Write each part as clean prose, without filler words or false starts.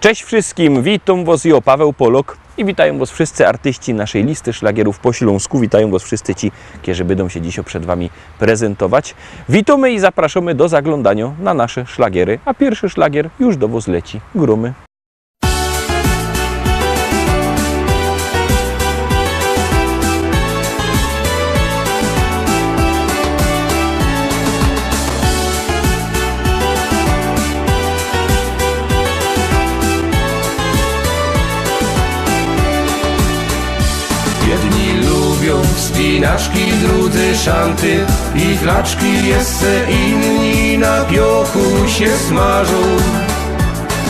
Cześć wszystkim, witam Was, ja Paweł Polok i witają Was wszyscy artyści naszej listy szlagierów po śląsku. Witają Was wszyscy ci, którzy będą się dzisiaj przed Wami prezentować. Witamy i zapraszamy do zaglądania na nasze szlagiery, a pierwszy szlagier już do Was leci. Grumy. Jedni lubią wspinaczki, drudzy szanty i flaczki, jeszcze inni na piochu się smażą.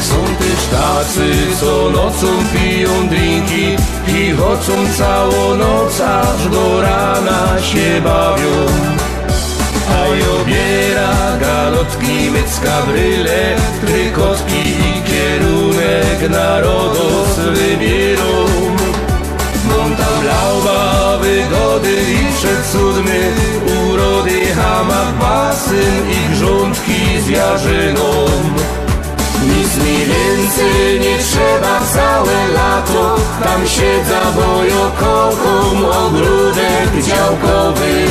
Są też tacy, co nocą piją drinki i chodzą całą noc, aż do rana się bawią. A obiera galotki, mycka, bryle, trykotki i kierunek narodos wybierą. Mam tam lauba, wygody i przecudny, urody, hamak, basen i grządki z jarzyną. Nic mi więcej nie trzeba całe lato, tam siedza, bo ja kocham ogródek działkowy.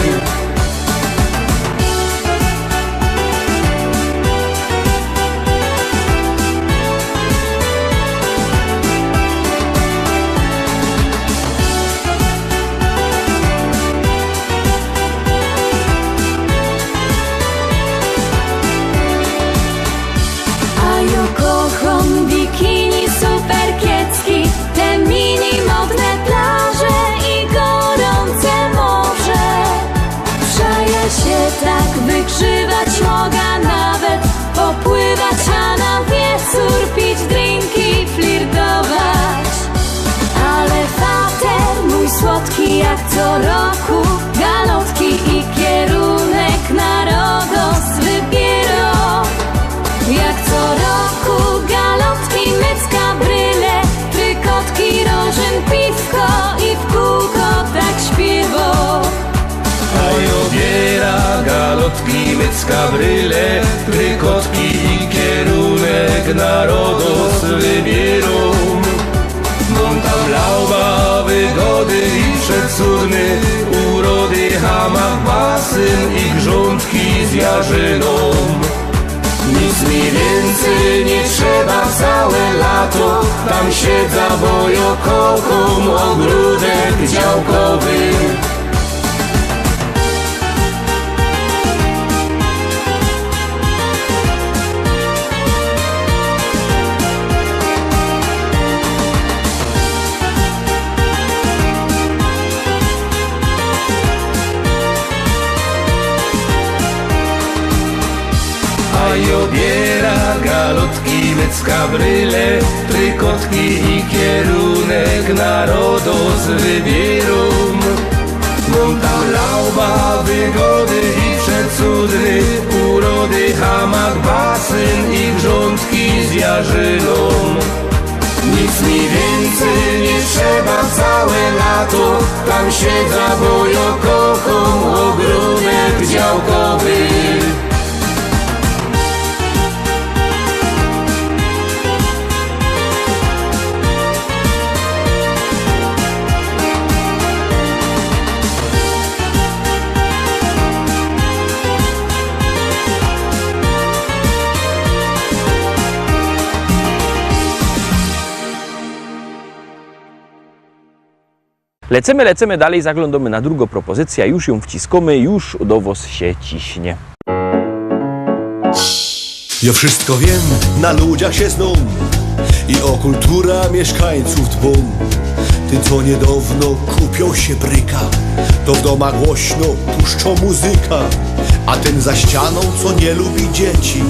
Wygrzywać mogę, nawet popływać, a na wieczór pić drinki, flirtować. Ale fater mój słodki jak co roku, galotki i kierunek narodos wybierą. Jak co roku galotki, mycka, bryle, trykotki, rożyn, piwko i w kółko tak śpiewą. A obiera galotki, mycka, bryle, trykotki i kierunek narodos wybierą. Mam tam lauba, wygody i przecudny, urody, hamak, basen i grządki z jarzyną. Nic mi więcej nie trzeba całe lato, tam siedza, bo ja kocham ogródek działkowy. A obiera galotki, mycka, bryle, trykotki i kierunek narodos wybierą. Mam tam lauba, wygody i przecudny, urody, hamak, basen i grządki z jarzyną. Nic mi więcej nie trzeba całe lato, tam siedza, bo ja kocham ogródek działkowy. Lecimy dalej, zaglądamy na drugą propozycję, już ją wciskamy, już do Was się ciśnie. Ja wszystko wiem, na ludziach się znam i o kultura mieszkańców dbam. Ty co niedawno kupią się bryka, to w domach głośno puszczą muzyka. A ten za ścianą, co nie lubi dzieci,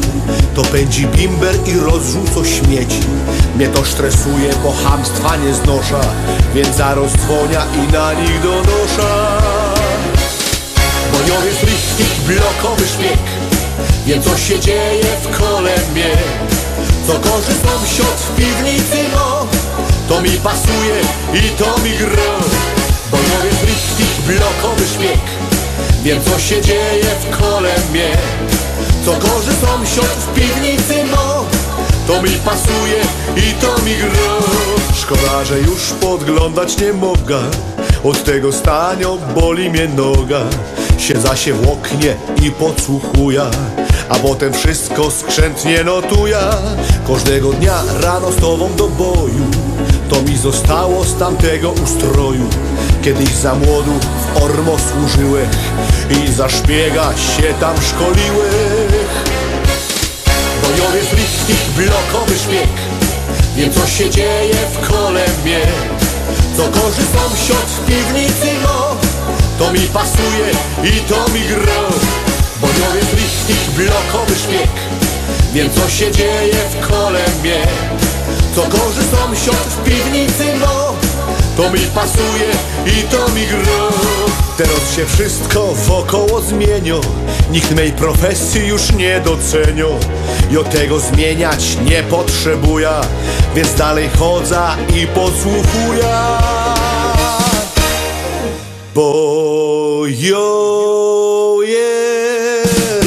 to pędzi bimber i rozrzuca śmieci. Mnie to stresuje, bo chamstwa nie znosza, więc zaraz dzwonia i na nich donosza. Bo ja jest richtig blokowy śmiech, wiem co się dzieje w kole mnie. Co gorzy sąsiad w piwnicy, no to mi pasuje i to mi gra. Bo ja jest richtig blokowy śmiech, wiem co się dzieje w kole mnie. Co gorzy sąsiad w piwnicy, no to mi pasuje i to mi gro. Szkoda, że już podglądać nie mogę, od tego stanio boli mnie noga. Siedza się w oknie i podsłuchuję, a potem wszystko skrzętnie notuję. Każdego dnia rano z tobą do boju, to mi zostało z tamtego ustroju. Kiedyś za młodu w Ormo służyłech i za szpiega się tam szkoliłech. Bojowiec, lichtnik, blokowy szpieg, wiem co się dzieje w kole mnie. Co korzy sąsiad w piwnicy no, to mi pasuje i to mi gro. Bojowiec, lichtnik, blokowy szpieg, wiem co się dzieje w kole mnie. Co korzy sąsiad w piwnicy no, to mi pasuje i to mi gro. Teraz się wszystko wokoło zmienią, nikt mej profesji już nie docenią. I od tego zmieniać nie potrzebuję, więc dalej chodzę i podsłuchuję. Bo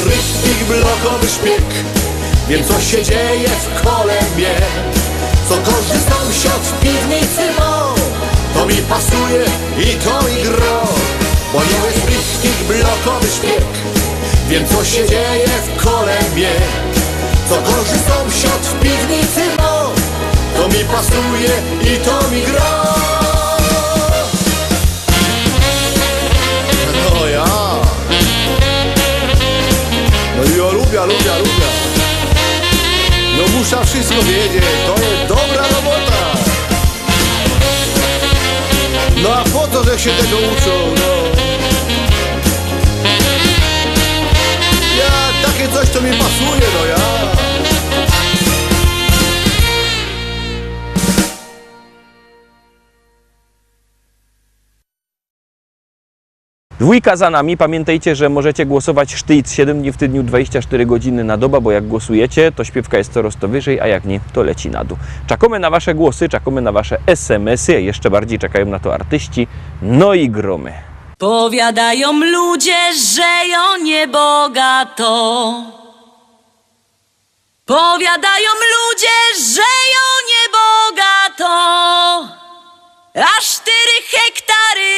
rychnik, blokowy szpieg, wiem co się dzieje w kole mnie. Co korzy sąsiad w piwnicy no, to mi pasuje i to mi gro. Bo jest rychnik, blokowy szpieg, wiem co się dzieje w kole mnie. Co korzy sąsiad w piwnicy no, to mi pasuje i to mi gro. No ja, no ja lubię. No muszę wszystko wiedzieć, to jest dobra robota. No a po to, że się tego uczą, no. Ja, takie coś to mi pasuje, no ja. Dwójka za nami. Pamiętajcie, że możecie głosować sztyc 7 dni w tygodniu, 24 godziny na dobę, bo jak głosujecie, to śpiewka jest coraz to wyżej, a jak nie, to leci na dół. Czekamy na wasze głosy, czekamy na wasze SMS-y, jeszcze bardziej czekają na to artyści, no i gromy. Powiadają ludzie, że ją niebogato. Powiadają ludzie, że ją niebogato. Aż 4 hektary,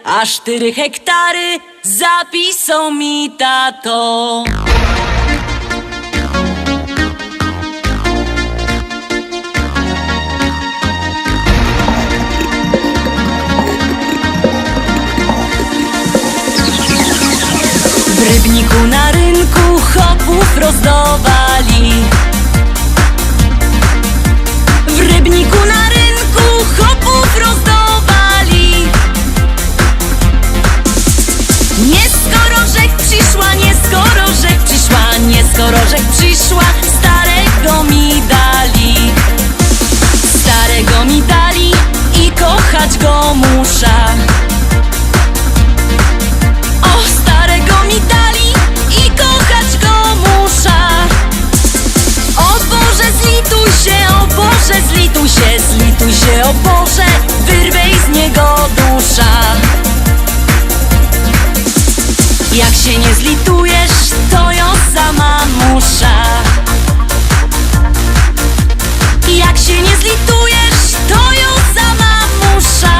aż 4 hektary zapisał mi tato. W Rybniku na rynku chopów rozdawali. W Rybniku na rynku chopów rozdawali. Nie skoro rzek przyszła, nie skoro rzek przyszła, nie skoro rzek przyszła, starego mi dali. Starego mi dali i kochać go muszę. O, starego mi dali i kochać go muszę. O Boże, zlituj się, o Boże, zlituj się, zlituj się, o Boże, wyrwej z niego dusza. Jak się nie zlitujesz, to ją sama muszę. Jak się nie zlitujesz, to ją sama muszę.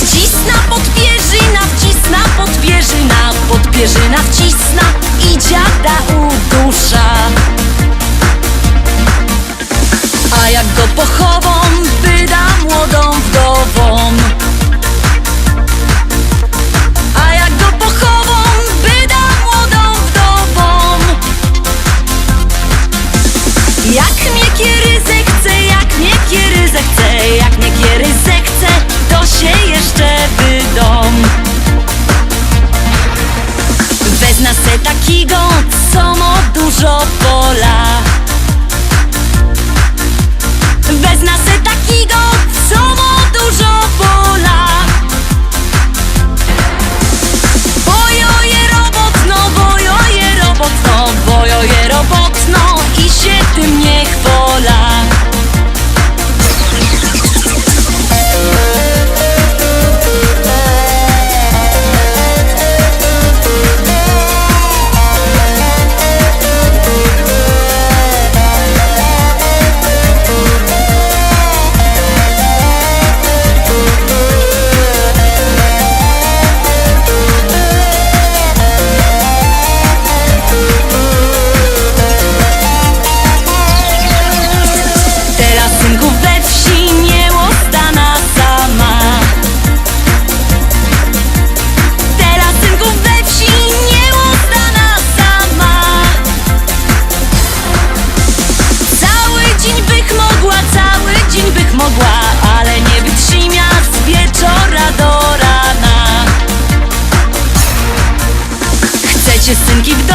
Wcisna podpierzyna, wcisna podpierzyna, podpierzyna wcisna i dziada udusza. A jak go pochową, wyda młodą wdową. A jak go pochową, wyda młodą wdową. Jak mnie kiery zechce, jak mnie kiery zechce, jak mnie kiery zechce, to się jeszcze wydom. Wezna se takiego, co ma dużo pola. Wezna se takiego, co ma dużo pola. Bojoje robotno, bojoje robotno, bojoje robotno i się tym nie chwola.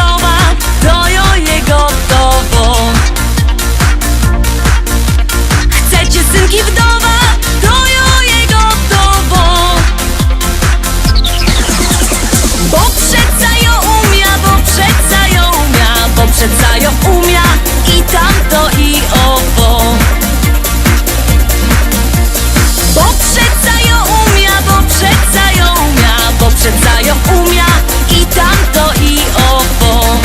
wdova, to jo je gotovo. Chcecie synki wdowa, to jo je gotowo. Bo przeca jo umia, bo przeca jo umia, bo przeca jo umia i tamto i owo. Bo przeca jo umia, bo przeca jo umia, bo przeca jo umia i tamto i owo.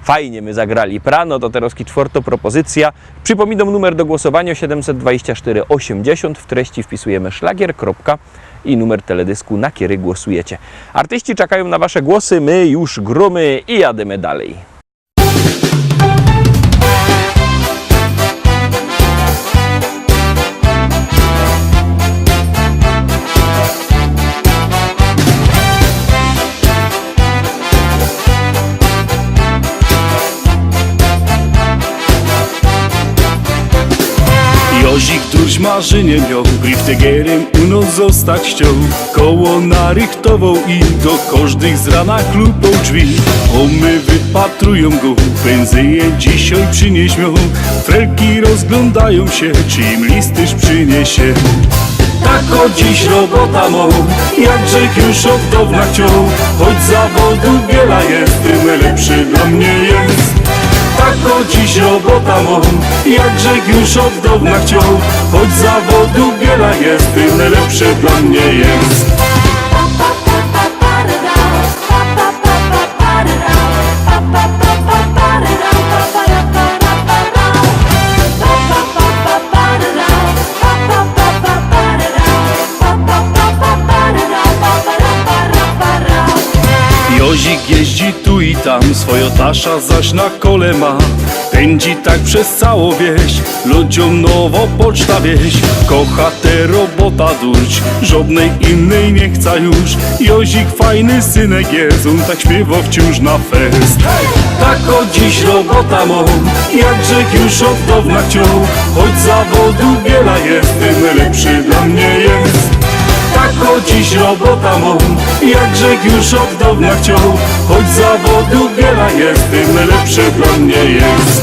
Fajnie my zagrali prano, to teraz czwarta propozycja. Przypominam numer do głosowania 724 80. W treści wpisujemy szlagier, kropka i numer teledysku, na który głosujecie. Artyści czekają na wasze głosy, my już gromy i jademy dalej. Jozik tuż marzenie miał, griftegerem u nos zostać chciał. Koło narychtował i do każdych z rana klupał drzwi. Omy wypatrują go, pędzyje dzisiaj przynieś miał. Frelki rozglądają się, czy im listyż przyniesie. Tak o dziś robota mą, jakże już od dawna chciał. Choć zawodu wiele jest, tym lepszy dla mnie jest. Tak o dziś robota mą, jakże już od dawna chciał. Choć zawodu wiele jest, tym lepszy dla mnie jest. Jozik jeździ tu i tam, swoją tasza zaś na kole ma. Pędzi tak przez całą wieś, ludziom nowo poczta wieś. Kocha tę robota durć, żadnej innej nie chce już. Jozik fajny synek jest, on tak śpiewa wciąż na fest. Tak o dziś robota mą, jakże już od dawna chciał. Choć zawodu wiele jest, tym lepszy dla mnie jest. Tak o dziś robota mą, jakże już od dawna chciał. Choć zawodu wiele jest, tym lepszy dla mnie jest.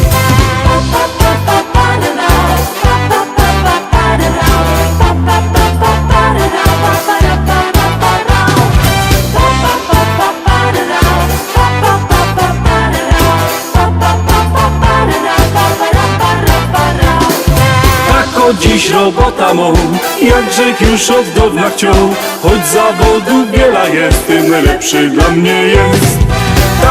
Dziś robota mą, jakże już od dawna chciał. Choć zawodu wiele jest, tym lepszy dla mnie jest.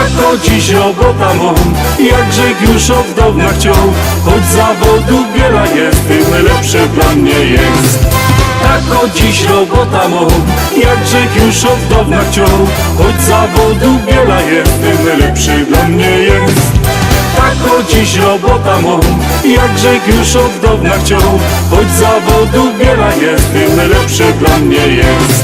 Tak o dziś robota mą, jakże już od dawna chciał. Choć zawodu wiele jest, tym lepszy dla mnie jest. Tak o dziś robota mą, jakże już od dawna chciał. Choć zawodu wiele jest, tym lepszy dla mnie jest. Tak o dziś robota mą, jakże już od dawna chciał. Choć zawodu wiele jest, tym lepszy dla mnie jest.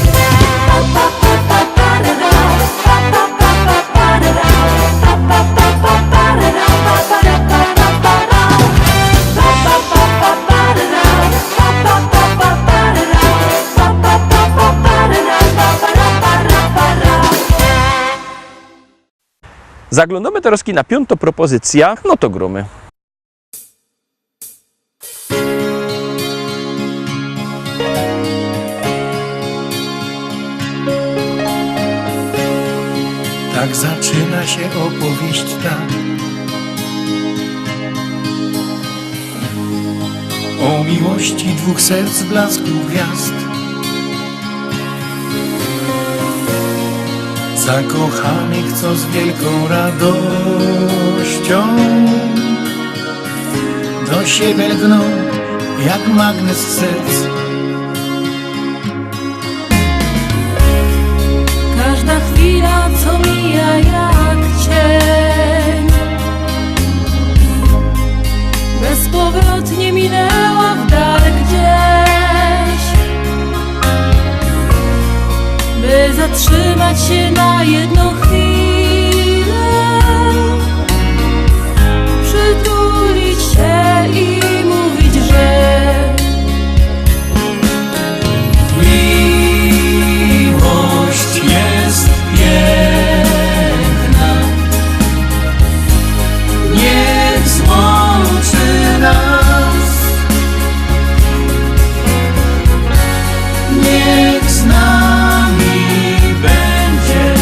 Zaglądamy teraz na piątą propozycję, no to gromy. Tak zaczyna się opowieść ta o miłości dwóch serc blasku gwiazd. Zakochanych, co z wielką radością do siebie lgną jak magnes serc. Każda chwila, co mija jak cień, bezpowrotnie minęła w dal gdzieś, by zatrzymać się na jedną chwilę, przytulić się i mówić, że Miłość jest piękna, niech złączy nas, niech z nami będzie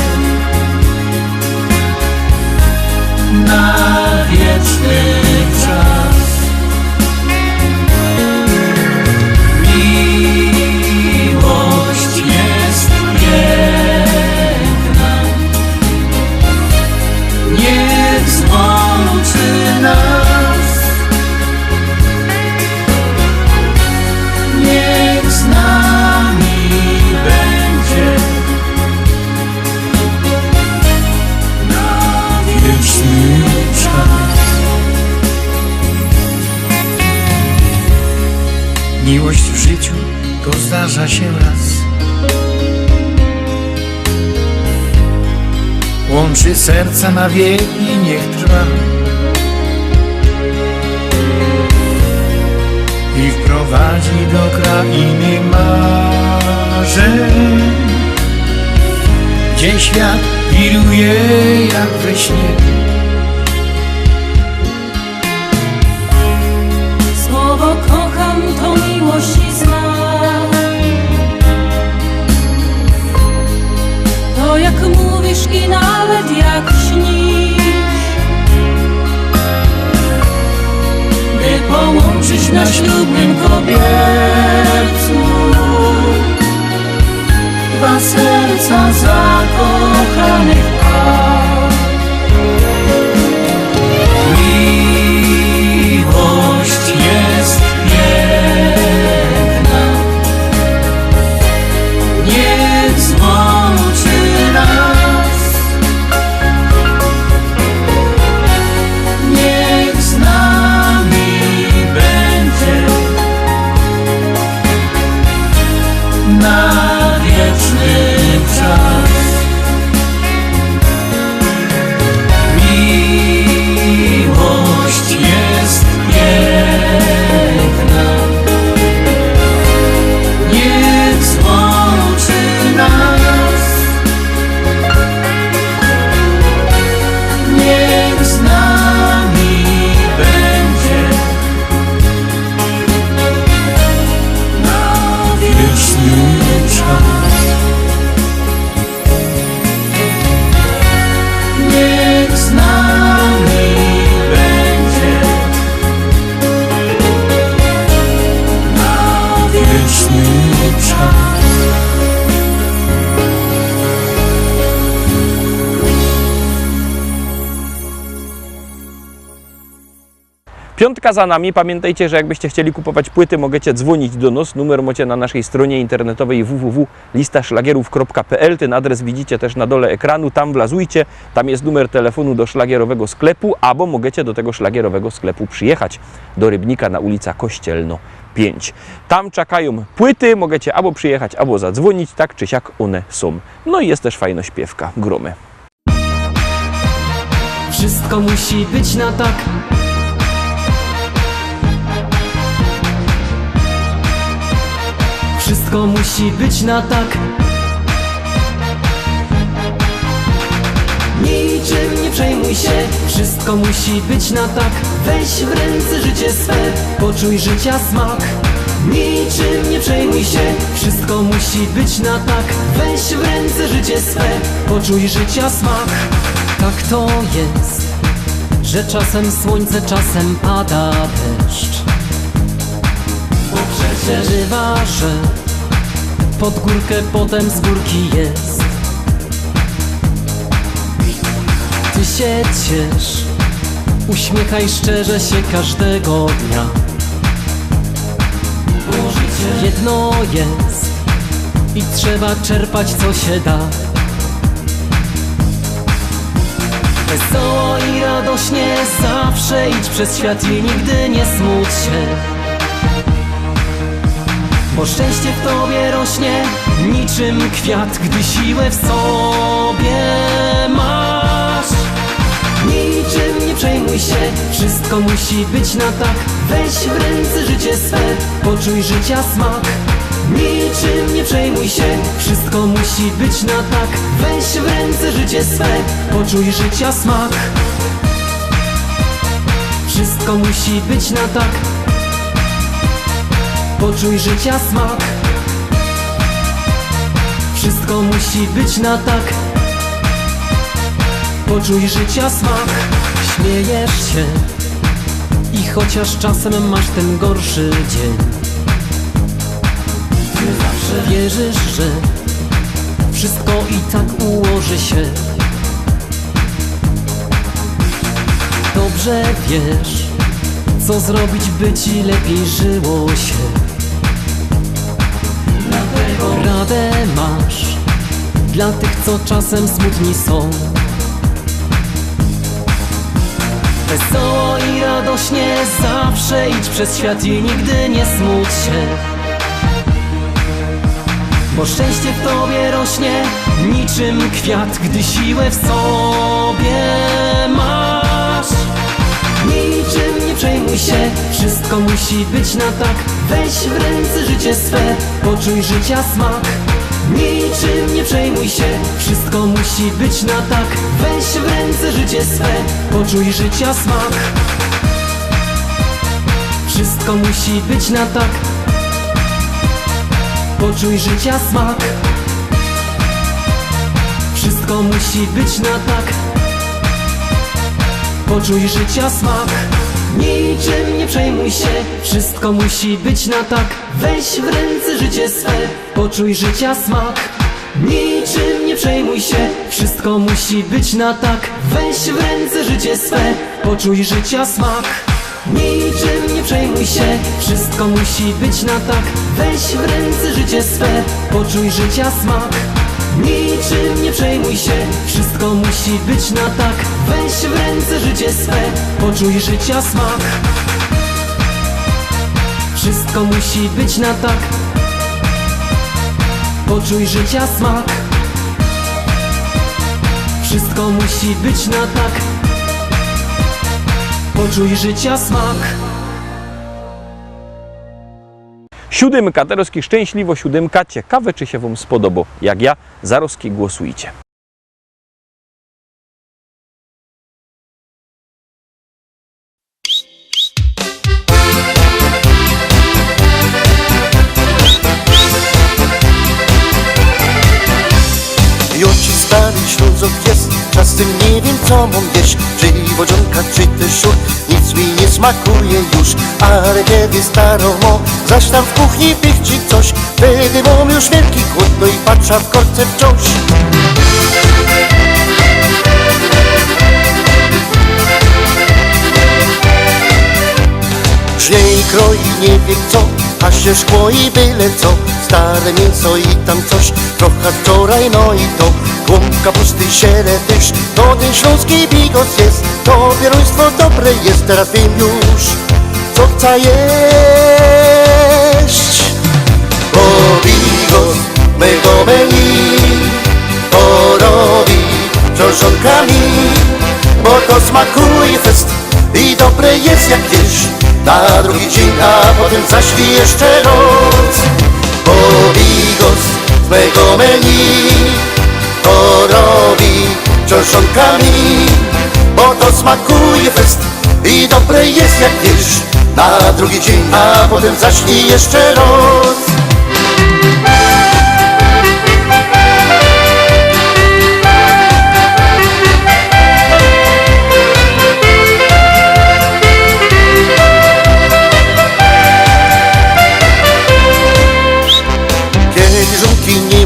na wieczny czas. Miłość jest piękna, niech złączy nas, niech z nami będzie na wieczny czas. Miłość w życiu to zdarza się raz. Łączy serca na wieki, niech trwa i wprowadzi do krainy marzeń, gdzie świat wiruje jak we śnie. słowo kocham to miłość i znak. To jak mówisz i nawet jak śnisz, by połączyć na ślubnym kobiercu dwa serca zakochanych par. Miłość jest piękna, niech złączy nas, niech z nami będzie na wieczny czas. Miłość jest piękna, niech złączy nas, niech z nami będzie na wieczny czas. Niech z nami będzie na wieczny czas. Piątka za nami. Pamiętajcie, że jakbyście chcieli kupować płyty, możecie dzwonić do nas. Numer macie na naszej stronie internetowej www.listaszlagierów.pl. Ten adres widzicie też na dole ekranu. Tam wlazujcie. Tam jest numer telefonu do szlagierowego sklepu, albo możecie do tego szlagierowego sklepu przyjechać do Rybnika na ulica Kościelno 5. Tam czekają płyty. Możecie albo przyjechać, albo zadzwonić. Tak czy siak one są. No i jest też fajna śpiewka. Gromy. Wszystko musi być na tak. Wszystko musi być na tak. Niczym nie przejmuj się. Wszystko musi być na tak. Weź w ręce życie swe, poczuj życia smak. Niczym nie przejmuj się. Wszystko musi być na tak. Weź w ręce życie swe, poczuj życia smak. Tak to jest, że czasem słońce, czasem pada deszcz. Bo przecież bywa, że pod górkę potem z górki jest. Ty się ciesz, uśmiechaj szczerze się każdego dnia. Bo życie jedno jest i trzeba czerpać co się da. Wesoło i radośnie zawsze idź przez świat i nigdy nie smuć się. Bo szczęście w tobie rośnie niczym kwiat, gdy siłę w sobie masz. Niczym nie przejmuj się, wszystko musi być na tak. Weź w ręce życie swe, poczuj życia smak. Niczym nie przejmuj się, wszystko musi być na tak. Weź w ręce życie swe, poczuj życia smak. Wszystko musi być na tak. Poczuj życia smak. Wszystko musi być na tak. Poczuj życia smak. Śmiejesz się i chociaż czasem masz ten gorszy dzień, ty zawsze wierzysz, że wszystko i tak ułoży się. Dobrze wiesz, co zrobić, by ci lepiej żyło się. Dlatego radę masz dla tych, co czasem smutni są. Wesoło i radośnie zawsze idź przez świat i nigdy nie smuć się. Bo szczęście w tobie rośnie niczym kwiat, gdy siłę w sobie masz. Niczym nie przejmuj się, wszystko musi być na tak. Weź w ręce życie swe, poczuj życia smak. Niczym nie przejmuj się, wszystko musi być na tak. Weź w ręce życie swe, poczuj życia smak. Wszystko musi być na tak. Poczuj życia smak. Wszystko musi być na tak. Poczuj życia smak. Niczym nie przejmuj się, wszystko musi być na tak. Weź w ręce życie swe, poczuj życia smak. Niczym nie przejmuj się, wszystko musi być na tak. Weź w ręce życie swe, poczuj życia smak. Niczym nie przejmuj się, wszystko musi być na tak. Weź w ręce życie swe, poczuj życia smak. Niczym nie przejmuj się, wszystko musi być na tak. Weź w ręce życie swe, poczuj życia smak. Wszystko musi być na tak. Poczuj życia smak. Wszystko musi być na tak. Poczuj życia smak. Siódemka, Tarowski szczęśliwo siódemka. Ciekawe, czy się wam spodoba. Jak ja, Zarowski, głosujcie. Już ci stary Ślązok jest, czasem nie wiem co mam jeść. Czy wodzionka, czy też szur, nic mi nie smakuje już. Ale kiedy starą mo, zaś tam w kuchni pichci coś, wtedy mam już wielki głód, no i patrzę w korce wciąż. Żnie i kroi nie wie co, a się szkło i byle co. Stare mięso i tam coś, trochę wczoraj, no i to. Głąb kapusty, siele też, to ten śląski bigos jest. To bieruństwo dobre jest, teraz wiem już, co chcę jeść. Bo bigos mego menu to robi książonka mi, bo to smakuje fest i dobre jest jak jesz. Na drugi dzień, a potem zaśli jeszcze noc. Bo bigos z mego menu to robi książonkami, bo to smakuje fest i dobre jest jak jesz. Na drugi dzień, a potem zaśli jeszcze noc.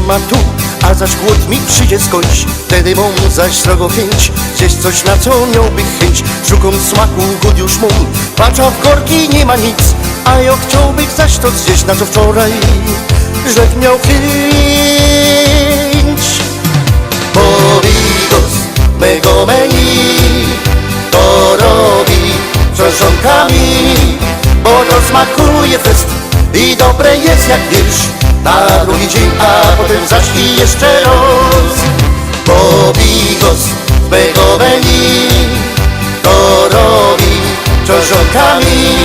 Ma tu, a zaś głód mi przyjdzie skądś. Wtedy mam zaś srogo chęć zjeść coś, na co miałby chęć. Szukam smaku, głód już mam, patrzę w korki, nie ma nic. A ja chciałbym zaś to zjeść, na co wczoraj żech miał chęć. Bo bigos mego menu to robi książonkami, bo to smakuje fest i dobre jest jak wiersz na drugi dzień, a potem zaś i jeszcze raz. Bo bigos z begoweli to robi czoszonkami,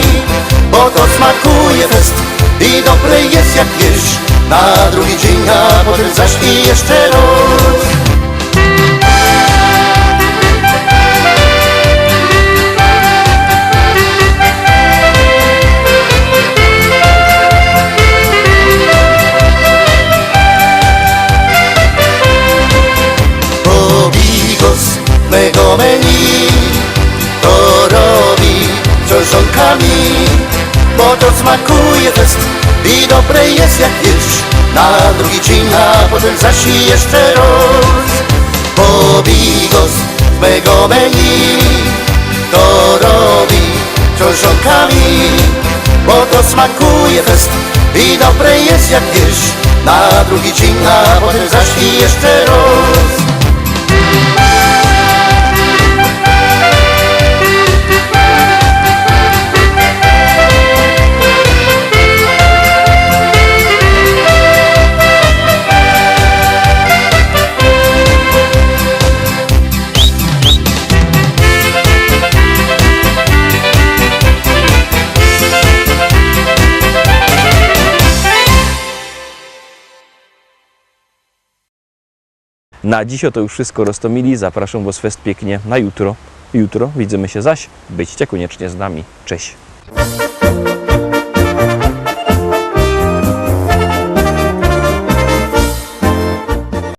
bo to smakuje fest i dobre jest jak wiersz na drugi dzień, a potem zaś i jeszcze raz. Mego menu to robi czoszonkami, bo to smakuje fest i dobre jest jak wiersz na drugi dzień, a potem zaś i jeszcze raz. Bo bigos z mego menu to robi czoszonkami, bo to smakuje fest i dobre jest jak wiersz na drugi dzień, a potem zaś i jeszcze raz. Na dziś to już wszystko, Roztomili. Zapraszam Was fest pięknie na jutro. Jutro widzimy się zaś. Byćcie koniecznie z nami. Cześć!